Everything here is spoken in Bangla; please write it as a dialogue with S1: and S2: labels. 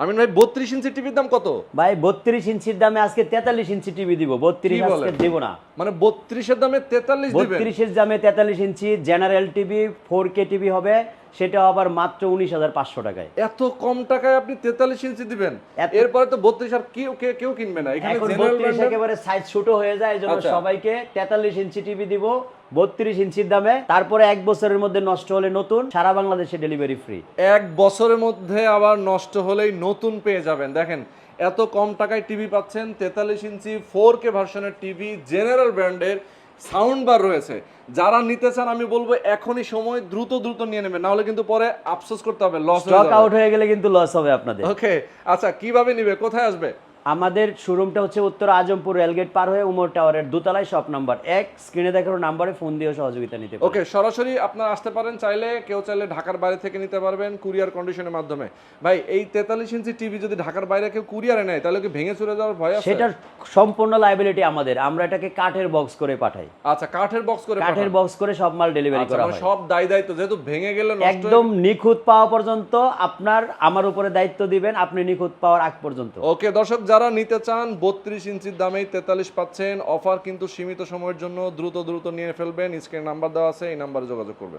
S1: আমিন ভাই 32 ইঞ্চি টিভির দাম কত?
S2: ভাই 32 ইঞ্চির দামে আজকে 43 ইঞ্চি টিভি দিব। 32 আজকে দেব না।
S1: মানে 32 এর দামে 43 দিবেন?
S2: 32 এর দামে 43 ইঞ্চি জেনারেল টিভি 4K টিভি হবে, সেটা আবার মাত্র 19,500 টাকায়।
S1: এত কম টাকায় আপনি 43 ইঞ্চি দিবেন? এরপরে তো 32 আর কেউ কিনবে না। এখানে
S2: এখন
S1: জেনারেল
S2: 32 একেবারে সাইজ ছোট হয়ে যায়, এজন্য
S1: আচ্ছা।
S2: সবাইকে 43 ইঞ্চি টিভি দিব 32 ইঞ্চির দামে। তারপরে 1 বছরের মধ্যে নষ্ট হলে নতুন, সারা বাংলাদেশে ডেলিভারি ফ্রি।
S1: 1 বছরের মধ্যে আবার নষ্ট হলেই নতুন পেয়ে যাবেন। দেখেন এত কম টাকায় টিভি পাচ্ছেন, 43 ইঞ্চি 4K ভার্সনের টিভি, জেনারেল ব্র্যান্ডের, সাউন্ড বার রয়েছে। যারা নিতে চান আমি বলবো এখনই সময়, দ্রুত নিয়ে নেবেন, না হলে কিন্তু পরে আফসোস করতে হবে, লস হয়ে
S2: স্টক
S1: যাবে।
S2: আউট হয়ে গেলে কিন্তু লস হবে আপনাদের।
S1: ওকে, আচ্ছা কিভাবে নিবে, কোথায় আসবে?
S2: আমাদের শোরুমটা হচ্ছে উত্তর আজমপুর রেলগেট পার হয়ে উমর টাওয়ারের দোতলায়, শপ নাম্বার 1। স্ক্রিনে দেখানো নাম্বারে ফোন দিয়ে সহযোগিতা নিতে পারেন।
S1: ওকে, সরাসরি আপনারা আসতে পারেন, কেউ চাইলে ঢাকার বাইরে থেকে নিতে পারবেন কুরিয়ার কন্ডিশনের মাধ্যমে। ভাই এই 43 ইঞ্চি টিভি যদি ঢাকার বাইরে কেউ কুরিয়ারে নেয় তাহলে কি ভেঙে চলে যাওয়ার ভয় আছে?
S2: সেটার সম্পূর্ণ লায়াবিলিটি আমাদের, আমরা এটাকে কাঠের বক্স করে পাঠাই।
S1: আচ্ছা, কাঠের বক্স করে
S2: কাঠের বক্স করে সব মাল ডেলিভারি
S1: আচ্ছা,
S2: করা
S1: মানে
S2: হয়।
S1: সব দায়িত্ব, যেহেতু ভেঙে গেলে নষ্ট
S2: একদম নিখুঁত পাওয়া পর্যন্ত আপনার আমার উপরে দায়িত্ব দিবেন, আপনি নিখুঁত পাওয়ার আগ পর্যন্ত।
S1: ওকে দর্শক, যারা নিতে চান 32 ইঞ্চির দামেই 43 পাচ্ছেন। অফার কিন্তু সীমিত সময়ের জন্য, দ্রুত নিয়ে ফেলবেন। স্ক্রিনে নাম্বার দেওয়া আছে, এই নাম্বারে যোগাযোগ করবেন।